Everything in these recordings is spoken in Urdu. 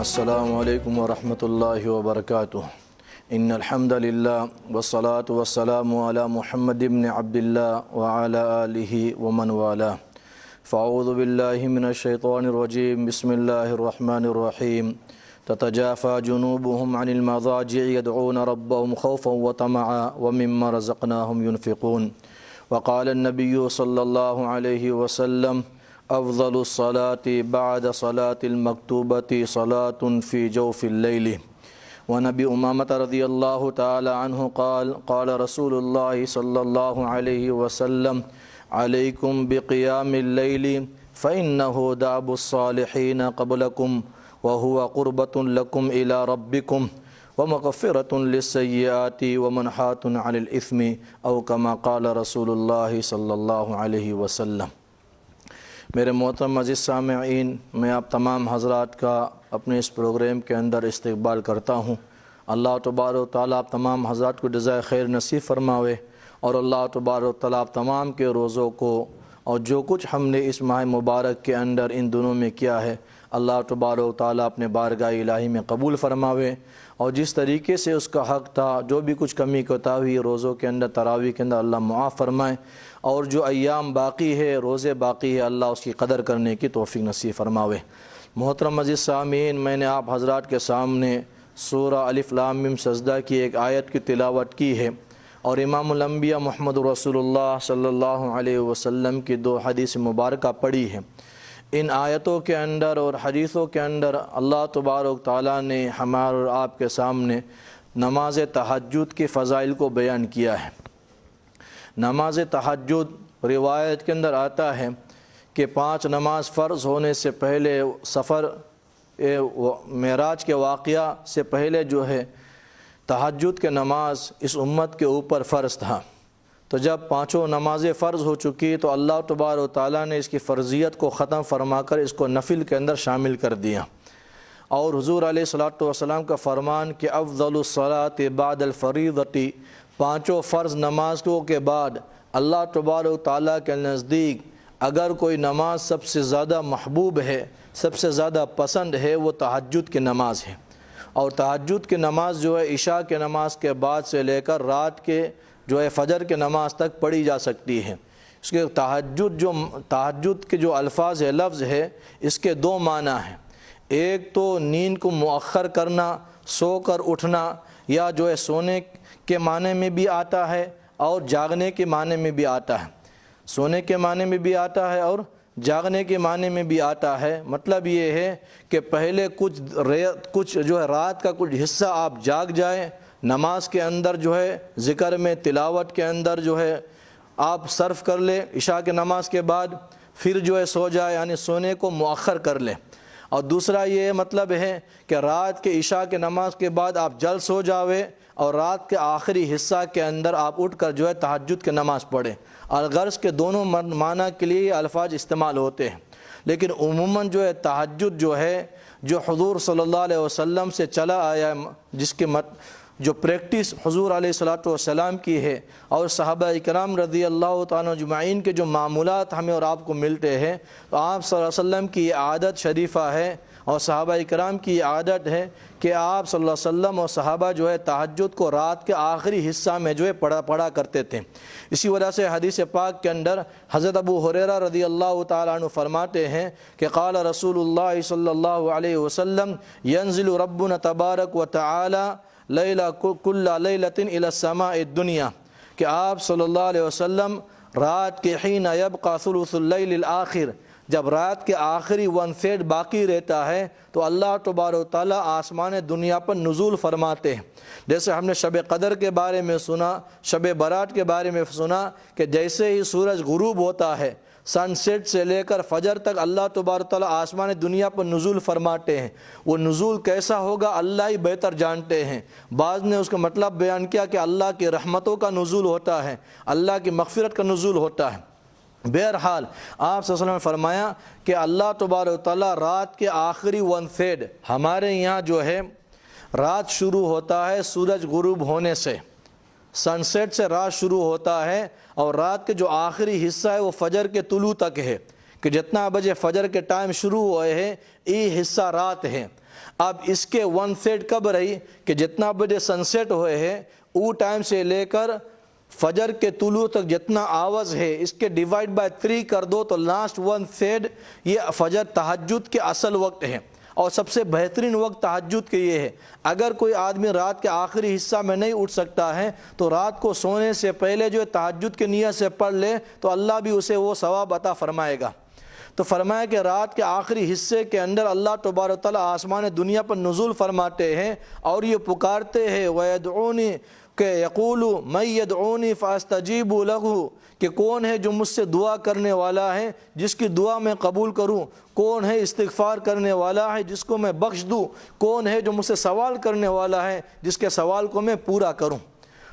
السلام علیکم ورحمۃ اللہ وبرکاتہ۔ ان الحمد للہ والصلاة والسلام علی محمد بن عبد اللہ وعلی آلہ ومن والاه۔ فاعوذ باللہ من الشیطان الرجیم، بسم اللہ الرحمن الرحیم۔ تتجافى جنوبهم عن المضاجع يدعون ربهم خوفا وطمعا ومما رزقناهم ينفقون۔ وقال النبي صلی اللہ علیہ وسلم: افضل الصلاة بعد صلاة المکتوبة صلاة في جوف الليل۔ ونبی امامۃ رضی اللہ تعالی عنہ قال قال رسول اللہ صلی اللہ علیہ وسلم: علیکم بقیام اللیل فإنه دأب الصالحین قبلکم وهو قربۃ لکم الی ربکم ومغفرۃ للسیئات ومنحاۃ عن الاثم او کما قال رسول اللہ صلی اللہ علیہ وسلم۔ میرے محترم عزیز سامعین، میں آپ تمام حضرات کا اپنے اس پروگرام کے اندر استقبال کرتا ہوں۔ اللہ تبارک و تعالیٰ آپ تمام حضرات کو جزائے خیر نصیب فرماوے، اور اللہ تبارک و تعالیٰ آپ تمام کے روزوں کو اور جو کچھ ہم نے اس ماہ مبارک کے اندر ان دنوں میں کیا ہے، اللہ تبارک و تعالیٰ اپنے بارگاہ الہی میں قبول فرماوے، اور جس طریقے سے اس کا حق تھا، جو بھی کچھ کمی کوتاہی روزوں کے اندر تراویح کے اندر اللہ معاف فرمائے، اور جو ایام باقی ہے، روزے باقی ہے، اللہ اس کی قدر کرنے کی توفیق نصیب فرماوے۔ محترم عزیز سامعین، میں نے آپ حضرات کے سامنے سورہ الف لام میم سجدہ کی ایک آیت کی تلاوت کی ہے، اور امام الانبیاء محمد رسول اللہ صلی اللہ علیہ وسلم کی دو حدیث مبارکہ پڑھی ہے۔ ان آیتوں کے اندر اور حدیثوں کے اندر اللہ تبارک تعالیٰ نے ہمارے اور آپ کے سامنے نماز تہجد کے فضائل کو بیان کیا ہے۔ نماز تہجد روایت کے اندر آتا ہے کہ 5 نماز فرض ہونے سے پہلے، سفر معراج کے واقعہ سے پہلے جو ہے تہجد کے نماز اس امت کے اوپر فرض تھا۔ تو جب 5 نمازیں فرض ہو چکی تو اللہ تبارک و تعالیٰ نے اس کی فرضیت کو ختم فرما کر اس کو نفل کے اندر شامل کر دیا، اور حضور علیہ الصلوۃ والسلام کا فرمان کہ افضل الصلاۃ بعد الفریضۃ، 5 فرض نمازوں کے بعد اللہ تبارک و تعالیٰ کے نزدیک اگر کوئی نماز سب سے زیادہ محبوب ہے، سب سے زیادہ پسند ہے، وہ تہجد کی نماز ہے۔ اور تہجد کی نماز جو ہے عشاء کے نماز کے بعد سے لے کر رات کے جو ہے فجر کے نماز تک پڑھی جا سکتی ہے۔ اس کے تہجد کے جو الفاظ ہے، لفظ ہے، اس کے 2 معنی ہیں۔ ایک تو نیند کو مؤخر کرنا، سو کر اٹھنا، یا جو ہے سونے کے معنی میں بھی آتا ہے اور جاگنے کے معنی میں بھی آتا ہے۔ سونے کے معنی میں بھی آتا ہے اور جاگنے کے معنی میں بھی آتا ہے۔ مطلب یہ ہے کہ پہلے کچھ جو ہے رات کا کچھ حصہ آپ جاگ جائیں، نماز کے اندر جو ہے ذکر میں، تلاوت کے اندر جو ہے آپ صرف کر لیں عشاء کے نماز کے بعد، پھر جو ہے سو جائے، یعنی سونے کو مؤخر کر لیں۔ اور دوسرا یہ مطلب ہے کہ رات کے عشاء کے نماز کے بعد آپ جلد سو جاوے اور رات کے آخری حصہ کے اندر آپ اٹھ کر جو ہے تہجد کی نماز پڑھیں۔ اور غرض کے دونوں معنی کے لیے یہ الفاظ استعمال ہوتے ہیں، لیکن عموماً جو ہے تہجد جو ہے، جو حضور صلی اللہ علیہ وسلم سے چلا آیا ہے، جس کے جو پریکٹس حضور علیہ الصلوۃ والسلام کی ہے، اور صحابہ اکرام رضی اللہ تعالیٰ اجمعین کے جو معمولات ہمیں اور آپ کو ملتے ہیں، تو آپ صلی اللہ علیہ وسلم کی یہ عادت شریفہ ہے اور صحابہ اکرام کی یہ عادت ہے کہ آپ صلی اللہ علیہ وسلم اور صحابہ جو ہے تہجد کو رات کے آخری حصہ میں جو ہے پڑھا کرتے تھے۔ اسی وجہ سے حدیث پاک کے اندر حضرت ابو ہریرہ رضی اللہ تعالیٰ عنہ فرماتے ہیں کہ قال رسول اللہ صلی اللہ علیہ وسلم: ينزل ربنا تبارک و تعالی کل لیلۃ الی السماء الدنیا، کہ آپ صلی اللہ علیہ وسلم رات کے حین یبقى ثلث اللیل الآخر، جب رات کے آخری 1/3 باقی رہتا ہے تو اللہ تبارک و تعالیٰ آسمان دنیا پر نزول فرماتے ہیں۔ جیسے ہم نے شب قدر کے بارے میں سنا، شب برات کے بارے میں سنا کہ جیسے ہی سورج غروب ہوتا ہے، سن سیٹ سے لے کر فجر تک اللہ تبارک و تعالیٰ آسمان دنیا پر نزول فرماتے ہیں۔ وہ نزول کیسا ہوگا اللہ ہی بہتر جانتے ہیں۔ بعض نے اس کا مطلب بیان کیا کہ اللہ کی رحمتوں کا نزول ہوتا ہے، اللہ کی مغفرت کا نزول ہوتا ہے۔ بہرحال آپ صلی اللہ علیہ وسلم نے فرمایا کہ اللہ تبارک و تعالیٰ رات کے آخری 1/3، ہمارے یہاں جو ہے رات شروع ہوتا ہے سورج غروب ہونے سے، سن سیٹ سے رات شروع ہوتا ہے، اور رات کے جو آخری حصہ ہے وہ فجر کے طلوع تک ہے، کہ جتنا بجے فجر کے ٹائم شروع ہوئے ہیں یہ حصہ رات ہے۔ اب اس کے 1/3 کب رہی کہ جتنا بجے سن سیٹ ہوئے ہیں وہ ٹائم سے لے کر فجر کے طلوع تک جتنا آورز ہے اس کے ڈیوائڈ بائی 3 کر دو تو لاسٹ 1/3 یہ فجر تہجد کے اصل وقت ہے، اور سب سے بہترین وقت تہجد کے یہ ہے۔ اگر کوئی آدمی رات کے آخری حصہ میں نہیں اٹھ سکتا ہے تو رات کو سونے سے پہلے جو تہجد کی نیت سے پڑھ لے تو اللہ بھی اسے وہ ثواب عطا فرمائے گا۔ تو فرمایا کہ رات کے آخری حصے کے اندر اللہ تبارک و تعالیٰ آسمان دنیا پر نزول فرماتے ہیں اور یہ پکارتے ہیں وَيَدْعُونِ کہ یقولو مَن يَدْعُونِ فَأَسْتَجِیبُ لَهُ کہ کون ہے جو مجھ سے دعا کرنے والا ہے جس کی دعا میں قبول کروں، کون ہے استغفار کرنے والا ہے جس کو میں بخش دوں، کون ہے جو مجھ سے سوال کرنے والا ہے جس کے سوال کو میں پورا کروں۔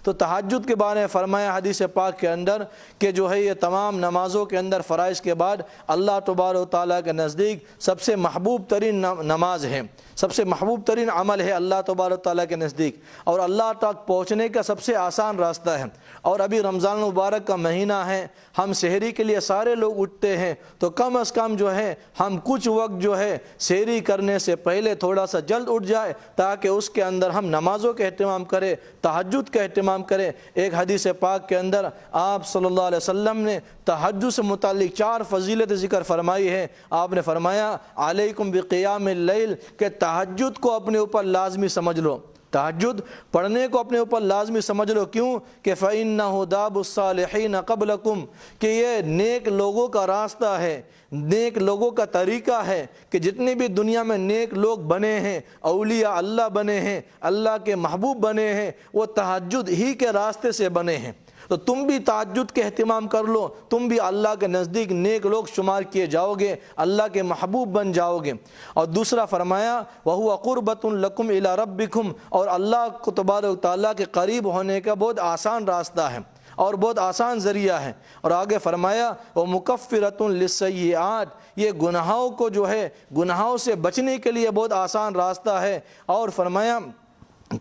تو تہجد کے بارے میں فرمایا حدیث پاک کے اندر کہ جو ہے یہ تمام نمازوں کے اندر فرائض کے بعد اللہ تبارک و تعالیٰ کے نزدیک سب سے محبوب ترین نماز ہے، سب سے محبوب ترین عمل ہے اللہ تبارک و تعالیٰ کے نزدیک، اور اللہ تک پہنچنے کا سب سے آسان راستہ ہے۔ اور ابھی رمضان المبارک کا مہینہ ہے، ہم سحری کے لیے سارے لوگ اٹھتے ہیں، تو کم از کم جو ہے ہم کچھ وقت جو ہے سحری کرنے سے پہلے تھوڑا سا جلد اٹھ جائے تاکہ اس کے اندر ہم نمازوں کا اہتمام کریں، تہجد کا اہتمام کریں۔ ایک حدیث پاک کے اندر آپ صلی اللہ علیہ وسلم نے تہجد سے متعلق 4 فضیلت ذکر فرمائی ہے۔ آپ نے فرمایا علیکم بقیام اللیل کہ تہجد کو اپنے اوپر لازمی سمجھ لو، تہجد پڑھنے کو اپنے اوپر لازمی سمجھ لو۔ کیوں کہ فَإِنَّهُ دَابُ الصَّالِحِينَ قَبْلَكُمْ کہ یہ نیک لوگوں کا راستہ ہے، نیک لوگوں کا طریقہ ہے کہ جتنے بھی دنیا میں نیک لوگ بنے ہیں، اولیاء اللہ بنے ہیں، اللہ کے محبوب بنے ہیں، وہ تہجد ہی کے راستے سے بنے ہیں۔ تو تم بھی تہجد کے اہتمام کر لو، تم بھی اللہ کے نزدیک نیک لوگ شمار کیے جاؤ گے، اللہ کے محبوب بن جاؤ گے۔ اور دوسرا فرمایا وَهُوَ قُرْبَةٌ لَكُمْ إِلَىٰ رَبِّكُمْ اور اللہ کو تبارک و تعالیٰ کے قریب ہونے کا بہت آسان راستہ ہے اور بہت آسان ذریعہ ہے۔ اور آگے فرمایا وَمُكَفِّرَةٌ لِلسَّيِّئَاتِ یہ گناہوں کو جو ہے گناہوں سے بچنے کے لیے بہت آسان راستہ ہے۔ اور فرمایا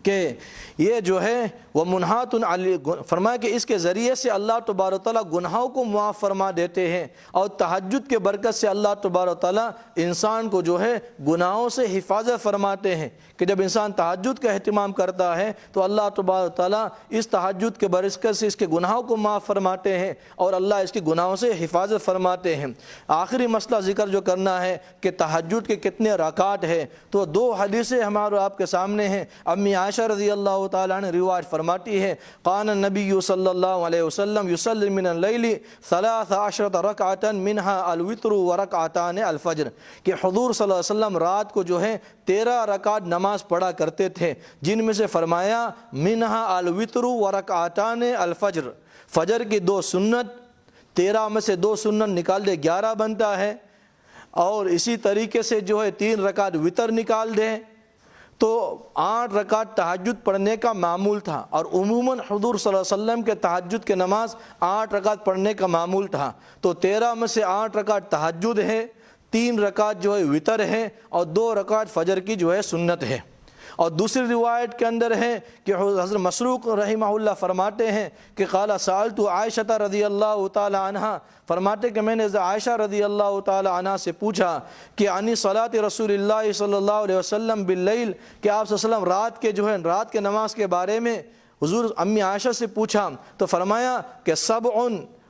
کہ یہ جو ہے وہ منحات علی فرمایا کہ اس کے ذریعے سے اللہ تبارک تعالیٰ گناہوں کو معاف فرما دیتے ہیں، اور تہجد کے برکت سے اللہ تبارک تعالیٰ انسان کو جو ہے گناہوں سے حفاظت فرماتے ہیں کہ جب انسان تہجد کا اہتمام کرتا ہے تو اللہ تبارک تعالیٰ اس تہجد کے برکت سے اس کے گناہوں کو معاف فرماتے ہیں اور اللہ اس کے گناہوں سے حفاظت فرماتے ہیں۔ آخری مسئلہ ذکر جو کرنا ہے کہ تہجد کے کتنے رکعات ہے، تو 2 حدیثیں ہمارے آپ کے سامنے ہیں۔ امی عائشہ رضی اللہ تعالیٰ عنہ روایت فرماتی ہے قان النبی صلی اللہ علیہ وسلم یصلی من اللیل 13 رکعتا منها الوتر ورکعتان الفجر کہ حضور صلی اللہ علیہ وسلم رات کو جو ہے 13 رکعت نماز پڑھا کرتے تھے، جن میں سے فرمایا منها الوتر ورکعتان الفجر فجر کی 2 سنت، 13 میں سے 2 سنت نکال دے 11 بنتا ہے، اور اسی طریقے سے جو ہے 3 رکعت وتر نکال دیں تو 8 رکعت تہجد پڑھنے کا معمول تھا۔ اور عموماً حضور صلی اللہ علیہ وسلم کے تہجد کے نماز 8 رکعت پڑھنے کا معمول تھا، تو 13 میں سے 8 رکعت تہجد ہے، 3 رکعت جو ہے وتر ہے، اور 2 رکعت فجر کی جو ہے سنت ہے۔ اور دوسری روایت کے اندر ہے کہ حضرت مسروق رحمہ اللہ فرماتے ہیں کہ قال سألت عائشہ رضی اللہ تعالی عنہ فرماتے کہ میں نے عائشہ رضی اللہ تعالی عنہ سے پوچھا کہ عنی صلاۃ رسول اللہ صلی اللہ علیہ وسلم باللیل کہ آپ صلی اللہ علیہ وسلم رات کے جو ہے رات کے نماز کے بارے میں حضور امی عائشہ سے پوچھا تو فرمایا کہ 7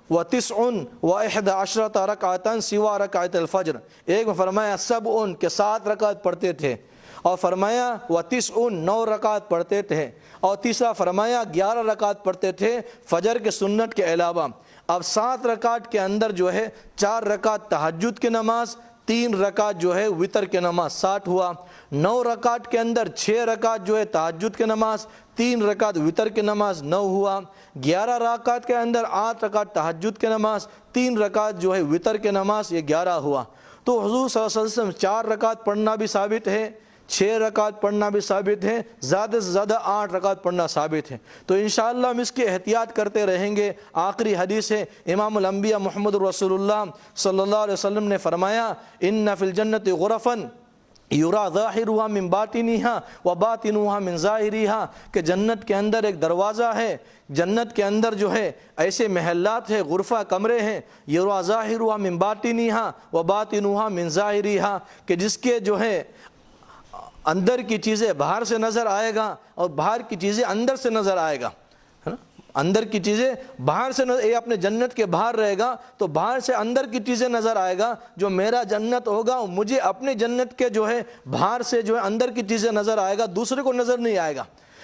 و9 و11 رکعتا سوا رکعت الفجر، ایک میں فرمایا 7 کہ 7 رکعت پڑھتے تھے، اور فرمایا و9 9 رکعت پڑھتے تھے، اور تیسرا فرمایا 11 رکعت پڑھتے تھے فجر کے سنت کے علاوہ۔ اب 7 رکعت کے اندر جو ہے 4 رکعت تہجد کی نماز، 3 رکعت جو ہے وتر کی نماز، 60 ہوا۔ 9 رکعت کے اندر 6 رکعت جو ہے تہجد کی نماز، 3 رکعت وتر کی نماز، 9 ہوا۔ 11 رکعت کے اندر 8 رکعت تہجد کی نماز، 3 رکعت جو ہے وتر کی نماز، یہ 11 ہوا۔ تو حضور صلی اللہ علیہ وسلم 4 رکعت پڑھنا بھی ثابت ہے، 6 رکعت پڑھنا بھی ثابت ہے، زیادہ سے زیادہ 8 رکعت پڑھنا ثابت ہے۔ تو انشاءاللہ ہم اس کی احتیاط کرتے رہیں گے۔ آخری حدیث ہے امام الانبیاء محمد رسول اللہ صلی اللہ علیہ وسلم نے فرمایا ان فی الجنت غرفا یرا ظاہرها من باطنها وباطنها من ظاہرها کہ جنت کے اندر ایک دروازہ ہے، جنت کے اندر جو ہے ایسے محلات ہیں، غرفہ کمرے ہیں، یرا ظاہرها من باطنها وباطنها من ظاہرها کہ جس کے جو ہے اندر کی چیزیں باہر سے نظر آئے گا اور باہر کی چیزیں اندر سے نظر آئے گا، ہے نا؟ اندر کی چیزیں باہر سے یہ اپنے جنت کے باہر رہے گا تو باہر سے اندر کی چیزیں نظر آئے گا. جو میرا جنت ہوگا مجھے اپنے جنت کے جو ہے باہر سے جو ہے اندر کی چیزیں نظر آئے گا، دوسرے کو نظر نہیں آئے گا.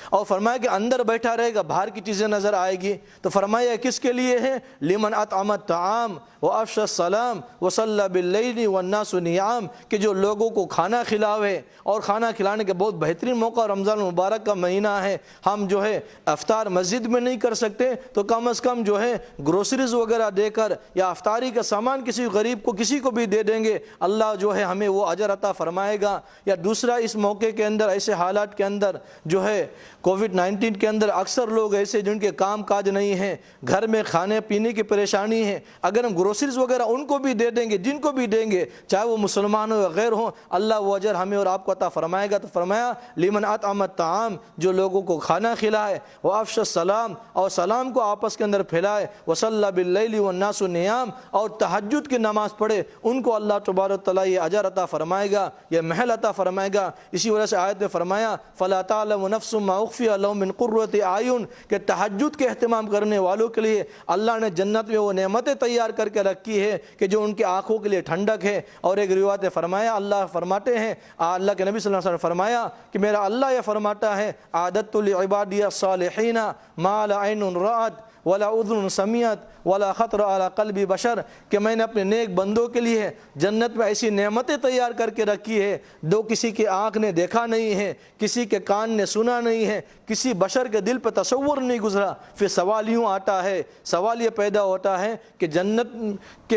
اور فرمایا کہ اندر بیٹھا رہے گا باہر کی چیزیں نظر آئے گی. تو فرمایا کس کے لیے ہے؟ لمن اطعم الطعام وافشى السلام وصلى بالليل والناس نيام، کہ جو لوگوں کو کھانا کھلاوے. اور کھانا کھلانے کے بہت بہترین موقع رمضان المبارک کا مہینہ ہے. ہم جو ہے افطار مسجد میں نہیں کر سکتے تو کم از کم جو ہے گروسریز وغیرہ دے کر یا افطاری کا سامان کسی غریب کو کسی کو بھی دے دیں گے، اللہ جو ہے ہمیں وہ اجر عطا فرمائے گا. یا دوسرا، اس موقع کے اندر ایسے حالات کے اندر جو ہے کووڈ-19 کے اندر اکثر لوگ ایسے جن کے کام کاج نہیں ہیں، گھر میں کھانے پینے کی پریشانی ہے، اگر ہم گروسریز وغیرہ ان کو بھی دے دیں گے، جن کو بھی دیں گے چاہے وہ مسلمان ہو یا غیر ہوں، اللہ وہ اجر ہمیں اور آپ کو عطا فرمائے گا. تو فرمایا لمن اطعم الطعام، جو لوگوں کو کھانا کھلائے، وافشى السلام، اور سلام کو آپس کے اندر پھیلائے، وصلى بالليل والناس نيام، اور تہجد کی نماز پڑھے، ان کو اللہ تبارک تعالیٰ یہ اجر عطا فرمائے گا، یہ محل عطا فرمائے گا. اسی وجہ سے آیت میں فرمایا فلا تعلم نفس ما اخفی لهم من قرۃ اعین، کہ تہجد کے اہتمام کرنے والوں کے لیے اللہ نے جنت میں وہ نعمتیں تیار کر کے رکھی ہے کہ جو ان کی آنکھوں کے لیے ٹھنڈک ہے. اور ایک روایت میں فرمایا، اللہ فرماتے ہیں، اللہ کے نبی صلی اللہ علیہ وسلم نے فرمایا کہ میرا اللہ یہ فرماتا ہے اعددت لعبادی الصالحین ما لا عین رأت ولا اذن سمعت ولا خطر علی قلب بشر، کہ میں نے اپنے نیک بندوں کے لیے جنت میں ایسی نعمتیں تیار کر کے رکھی ہے جو کسی کی آنکھ نے دیکھا نہیں ہے، کسی کے کان نے سنا نہیں ہے، کسی بشر کے دل پہ تصور نہیں گزرا. پھر سوال یوں آتا ہے، سوال یہ پیدا ہوتا ہے کہ جنت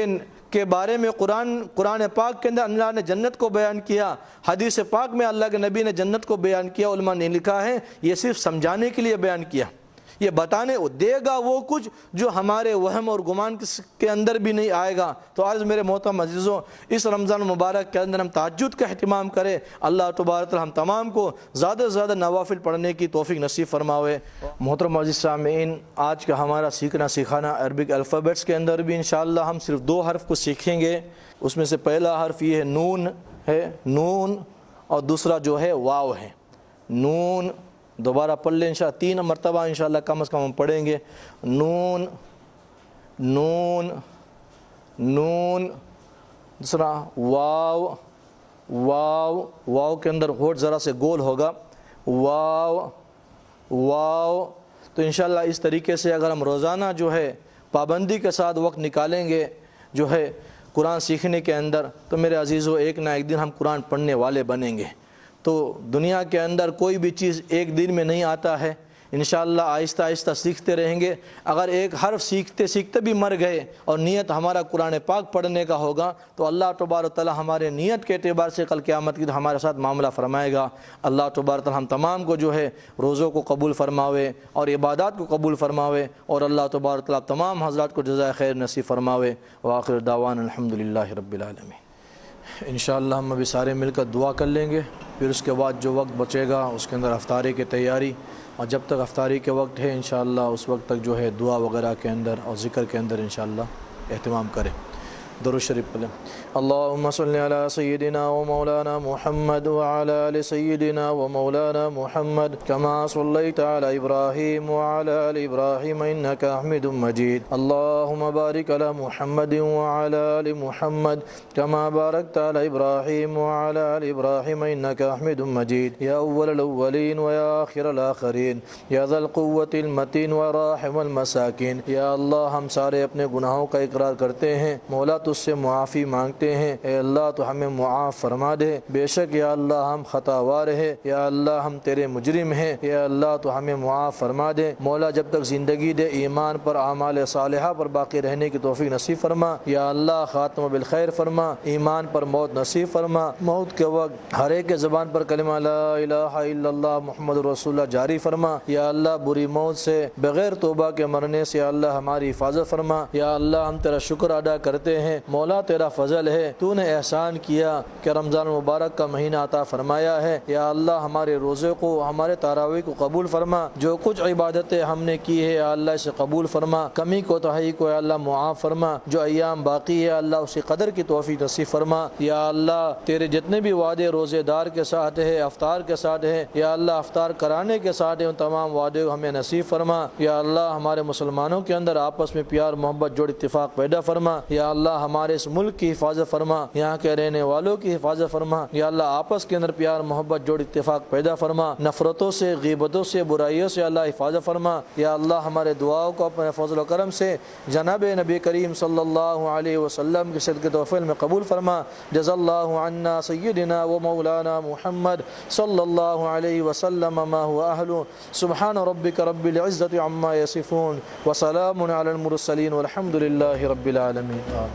کے بارے میں قرآن پاک کے اندر اللہ نے جنت کو بیان کیا، حدیث پاک میں اللہ کے نبی نے جنت کو بیان کیا، علماء نے لکھا ہے یہ صرف سمجھانے کے لیے بیان کیا، یہ بتانے دے گا وہ کچھ جو ہمارے وہم اور گمان کے اندر بھی نہیں آئے گا. تو آج میرے محترم عزیزوں، اس رمضان مبارک کے اندر ہم تہجد کا اہتمام کریں. اللہ تبارک تعالیٰ ہم تمام کو زیادہ سے زیادہ نوافل پڑھنے کی توفیق نصیب فرماوے. محترم عزیز سامعین، آج کا ہمارا سیکھنا سکھانا عربک الفابیٹس کے اندر بھی انشاءاللہ ہم صرف 2 حرف کو سیکھیں گے. اس میں سے پہلا حرف یہ ہے نون ہے، نون، اور دوسرا جو ہے واو ہے. نون دوبارہ پڑھ لیں انشاءاللہ 3 مرتبہ انشاءاللہ کم از کم ہم پڑھیں گے. نون، نون، نون. دوسرا واو، واو، واو کے اندر ہونٹ ذرا سے گول ہوگا، واو، واو. تو انشاءاللہ اس طریقے سے اگر ہم روزانہ جو ہے پابندی کے ساتھ وقت نکالیں گے جو ہے قرآن سیکھنے کے اندر، تو میرے عزیزو ایک نہ ایک دن ہم قرآن پڑھنے والے بنیں گے. تو دنیا کے اندر کوئی بھی چیز ایک دن میں نہیں آتا ہے، انشاءاللہ آہستہ آہستہ سیکھتے رہیں گے. اگر ایک حرف سیکھتے سیکھتے بھی مر گئے اور نیت ہمارا قرآن پاک پڑھنے کا ہوگا تو اللہ تبارک تعالیٰ ہمارے نیت کے اعتبار سے کل قیامت کی ہمارے ساتھ معاملہ فرمائے گا. اللہ تبارک تعالیٰ ہم تمام کو جو ہے روزوں کو قبول فرماوے اور عبادات کو قبول فرماوے، اور اللہ تبارک تعالیٰ تمام حضرات کو جزائے خیر نصیب فرماوے. وآخر دعوانا الحمدللہ رب العالمین. انشاءاللہ ہم ابھی سارے مل کر دعا کر لیں گے، پھر اس کے بعد جو وقت بچے گا اس کے اندر افطاری کی تیاری، اور جب تک افطاری کے وقت ہے انشاءاللہ اس وقت تک جو ہے دعا وغیرہ کے اندر اور ذکر کے اندر انشاءاللہ اہتمام کریں. درود شریف پڑھیں. اللهم صل على سيدنا ومولانا محمد وعلى آل سيدنا ومولانا محمد كما صليت على إبراهيم وعلى آل إبراهيم إنك حميد مجيد. اللهم بارك على محمد وعلى آل محمد كما باركت على إبراهيم وعلى آل إبراهيم إنك حميد مجيد. يا أول الأولين ويا آخر الآخرين يا ذا القوة المتين وراحم المساكين. یا اللہ ہم سارے اپنے گناہوں کا اقرار کرتے ہیں، مولا تجھ سے معافی مانگتے ہیں. اے اللہ تو ہمیں معاف فرما دے. بے شک یا اللہ ہم خطاوار ہیں، یا اللہ ہم تیرے مجرم ہیں. یا اللہ تو ہمیں معاف فرما دے. مولا جب تک زندگی دے ایمان پر اعمال صالحہ پر باقی رہنے کی توفیق نصیب فرما. یا اللہ خاتمہ بالخیر فرما، ایمان پر موت نصیب فرما. موت کے وقت ہر ایک کے زبان پر کلمہ لا الہ الا اللہ محمد رسول اللہ جاری فرما. یا اللہ بری موت سے بغیر توبہ کے مرنے سے یا اللہ ہماری حفاظت فرما. یا اللہ ہم تیرا شکر ادا کرتے ہیں مولا تیرا فضل ہے، تو نے احسان کیا کہ رمضان المبارک کا مہینہ عطا فرمایا ہے۔ یا اللہ ہمارے روزے کو، ہمارے تراویح کو قبول فرما، جو کچھ عبادتیں ہم نے کی ہے یا اللہ اسے قبول فرما، کمی کوتاہی کو یا اللہ معاف فرما، جو ایام باقی ہے اللہ اسی قدر کی توفیق نصیب فرما۔ یا اللہ تیرے جتنے بھی وعدے روزے دار کے ساتھ ہے، افطار کے ساتھ ہے، یا اللہ افطار کرانے کے ساتھ ہے، ان تمام وعدے کو ہمیں نصیب فرما۔ یا اللہ ہمارے مسلمانوں کے اندر آپس میں پیار محبت جوڑ اتفاق پیدا فرما۔ یا اللہ ہمارے اس ملک کی حفاظت فرما، یہاں کے رہنے والوں کی حفاظت فرما۔ یا اللہ آپس کے اندر پیار محبت جوڑ اتفاق پیدا فرما، نفرتوں سے، غیبتوں سے، برائیوں سے اللہ حفاظت فرما۔ یا اللہ ہمارے دعاؤں کو اپنے فضل و کرم سے جناب نبی کریم صلی اللہ علیہ وسلم کے صدقے توفیل میں قبول فرما۔ جزا اللہ عنا سیدنا و مولانا محمد صلی اللہ علیہ وسلم ما هو اہلہ۔ سبحان ربک رب العزت عما یصفون وسلام علی المرسلین والحمد للہ رب العالمین۔